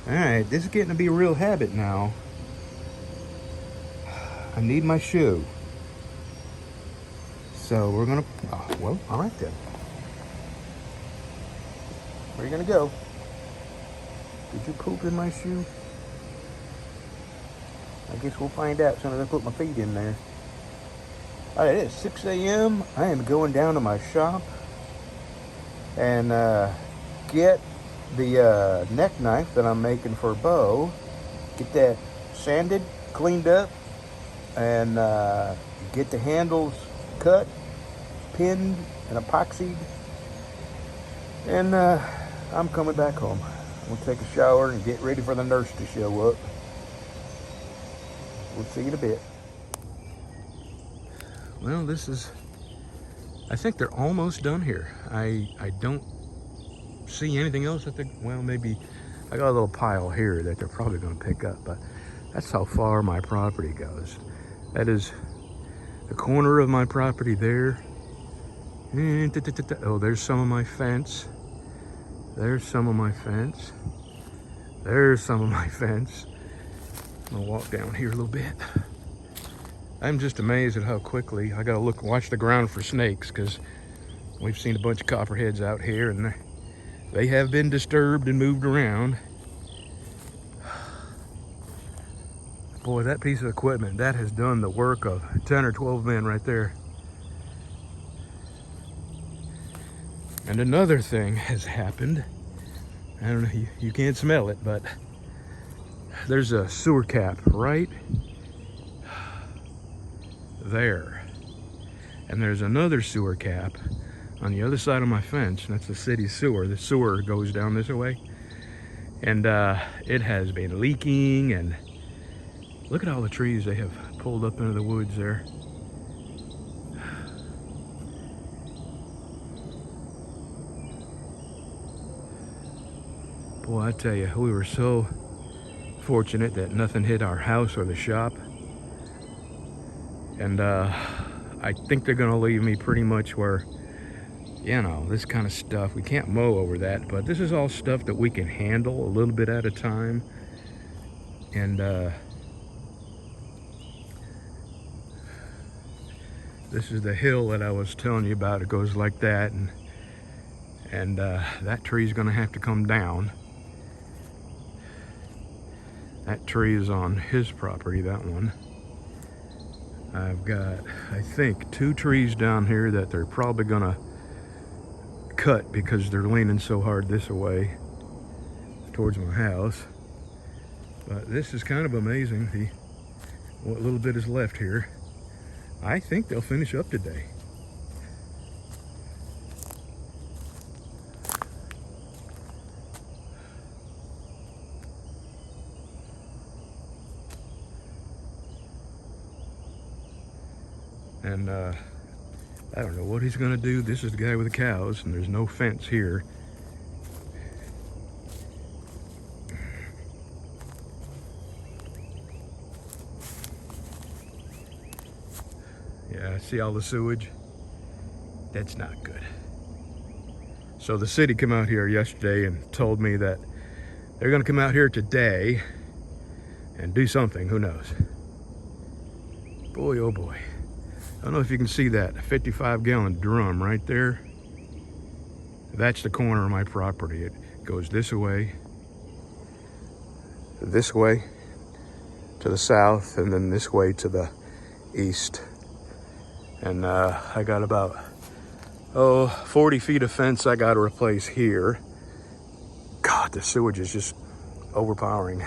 Alright, this is getting to be a real habit now. I need my shoe. So we're gonna, well, alright then. Where are you gonna go? Did you poop in my shoe? I guess we'll find out as soon as I put my feet in there. Alright, it is 6 a.m. I am going down to my shop and get the neck knife that I'm making for Bo. Get that sanded, cleaned up, and get the handles cut, pinned, and epoxied. And I'm coming back home. We'll take a shower and get ready for the nurse to show up. We'll see you in a bit. Well, I think they're almost done here. I don't see anything else that well, maybe I got a little pile here that they're probably going to pick up, but that's how far my property goes. That is the corner of my property there. Oh, there's some of my fence. There's some of my fence. There's some of my fence. I'm gonna walk down here a little bit. I'm just amazed at how quickly I gotta watch the ground for snakes, because we've seen a bunch of copperheads out here and they have been disturbed and moved around. Boy, that piece of equipment, that has done the work of 10 or 12 men right there. And another thing has happened. I don't know, you can't smell it, but there's a sewer cap right there. And there's another sewer cap on the other side of my fence. That's the city sewer. The sewer goes down this way. And it has been leaking, and look at all the trees they have pulled up into the woods there. Boy, I tell you, we were so fortunate that nothing hit our house or the shop. And I think they're gonna leave me pretty much where, you know, this kind of stuff, we can't mow over that, but this is all stuff that we can handle a little bit at a time. And this is the hill that I was telling you about. It goes like that, and that tree's gonna have to come down. That tree is on his property, that one. I've got, I think, 2 trees down here that they're probably gonna cut because they're leaning so hard this way towards my house. But this is kind of amazing, what little bit is left here. I think they'll finish up today. And I don't know what he's gonna do. This is the guy with the cows, and there's no fence here. Yeah, see all the sewage? That's not good. So the city came out here yesterday and told me that they're gonna come out here today and do something, who knows? Boy, oh boy. I don't know if you can see that 55-gallon drum right there. That's the corner of my property. It goes this way to the south, and then this way to the east. And I got about 40 feet of fence I got to replace here. God, the sewage is just overpowering.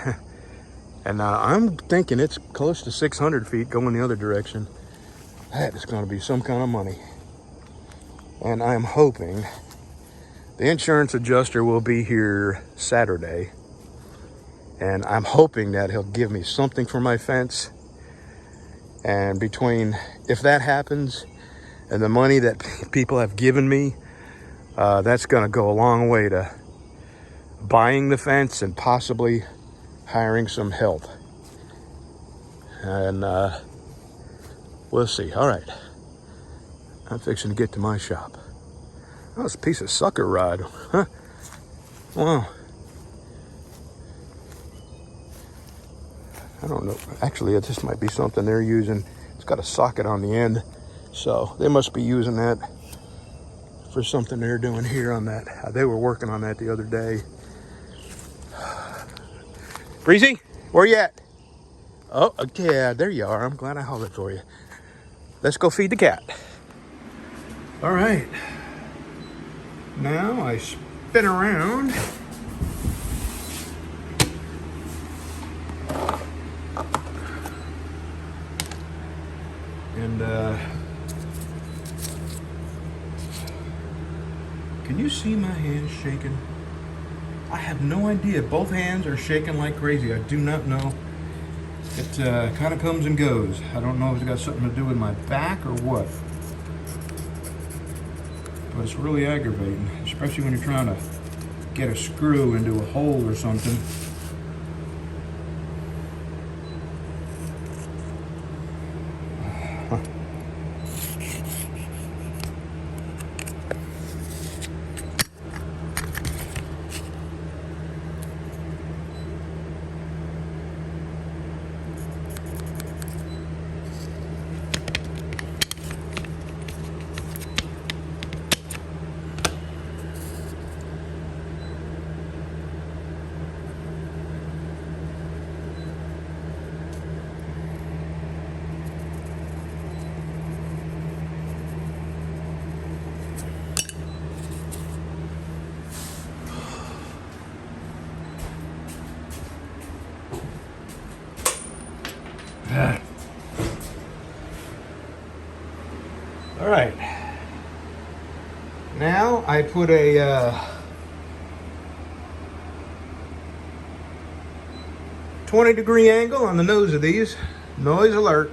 And I'm thinking it's close to 600 feet going the other direction. That is going to be some kind of money. And I'm hoping the insurance adjuster will be here Saturday. And I'm hoping that he'll give me something for my fence. And if that happens, and the money that people have given me, that's going to go a long way to buying the fence and possibly hiring some help. And we'll see. All right. I'm fixing to get to my shop. Oh, it's a piece of sucker rod. Huh? Wow. I don't know. Actually, this might be something they're using. It's got a socket on the end. So they must be using that for something they're doing here on that. They were working on that the other day. Breezy, where you at? Oh, okay, yeah, there you are. I'm glad I hollered for you. Let's go feed the cat. All right. Now I spin around. And can you see my hands shaking? I have no idea. Both hands are shaking like crazy. I do not know. It kind of comes and goes. I don't know if it's got something to do with my back or what. But it's really aggravating, especially when you're trying to get a screw into a hole or something. All right. Now I put a 20-degree angle on the nose of these. Noise alert.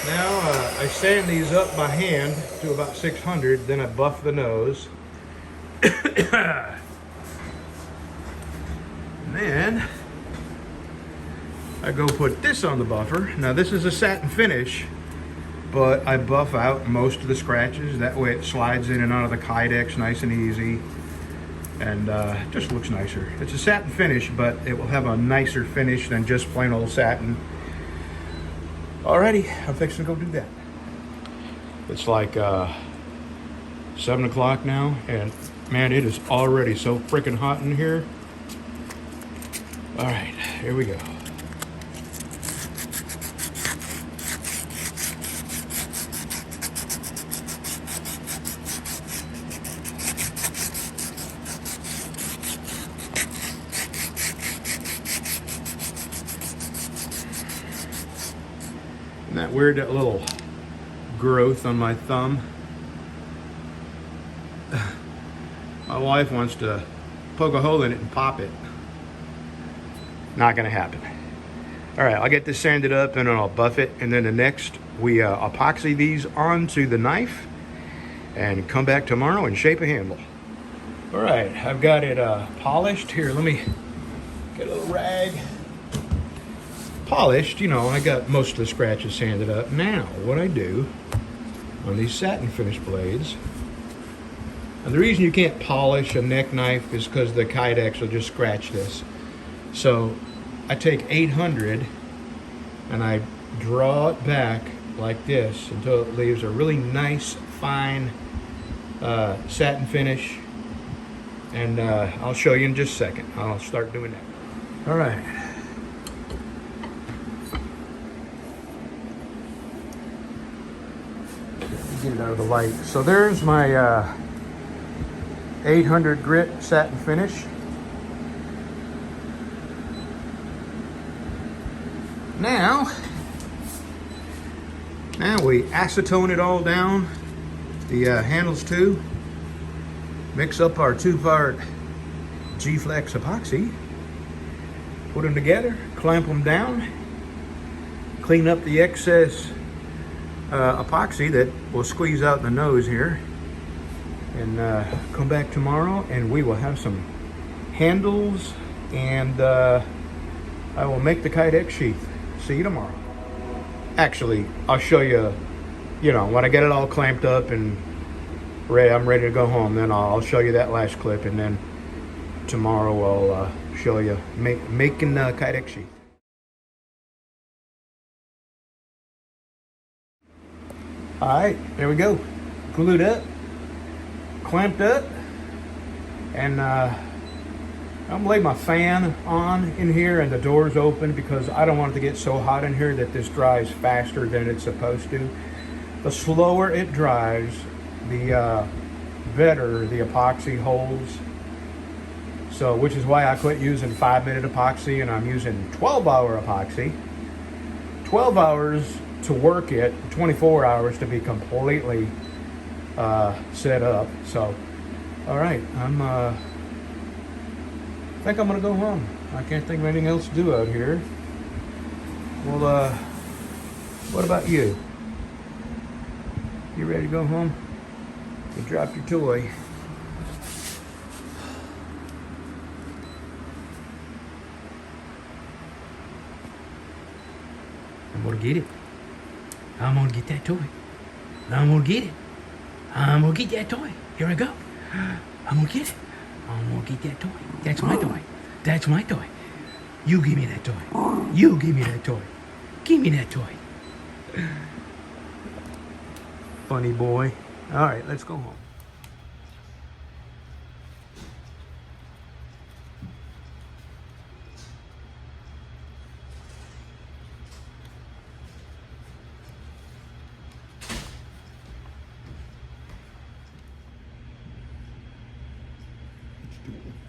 Now I sand these up by hand to about 600, then I buff the nose. And then I go put this on the buffer. Now this is a satin finish, but I buff out most of the scratches. That way it slides in and out of the Kydex nice and easy. And just looks nicer. It's a satin finish, but it will have a nicer finish than just plain old satin. Alrighty, I'm fixing to go do that. It's like 7 o'clock now, and man, it is already so freaking hot in here. All right, here we go. And that weird little growth on my thumb. My wife wants to poke a hole in it and pop it. Not gonna happen. All right, I'll get this sanded up and then I'll buff it. And then the next, we epoxy these onto the knife and come back tomorrow and shape a handle. All right, I've got it polished. Here, let me get a little rag. Polished, you know, I got most of the scratches sanded up. Now, what I do on these satin finish blades, and the reason you can't polish a neck knife is because the Kydex will just scratch this. So I take 800 and I draw it back like this until it leaves a really nice, fine satin finish. And I'll show you in just a second. I'll start doing that. All right. Get it out of the light. So there's my 800 grit satin finish. Now we acetone it all down, the handles too. Mix up our 2-part G-Flex epoxy. Put them together, clamp them down, clean up the excess epoxy that will squeeze out the nose here, and come back tomorrow and we will have some handles, and I will make the Kydex sheath. See you tomorrow. Actually, I'll show you, when I get it all clamped up and I'm ready to go home, then I'll show you that last clip, and then tomorrow I'll show you making the Kydex sheath. All right, there we go. Glued up, clamped up, and I'm gonna lay my fan on in here and the doors open because I don't want it to get so hot in here that this dries faster than it's supposed to. The slower it dries, the better the epoxy holds. So, which is why I quit using 5-minute epoxy and I'm using 12-hour epoxy. 12 hours to work it, 24 hours to be completely set up. So, all right, I think I'm gonna go home. I can't think of anything else to do out here. Well, what about you? You ready to go home? You dropped your toy. I'm gonna get it. I'm gonna get that toy. I'm gonna get it. I'm gonna get that toy. Here I go. I'm gonna get it. I'm gonna get that toy. That's my toy. That's my toy. You give me that toy. You give me that toy. Give me that toy. Funny boy. All right, let's go home. Let's do it.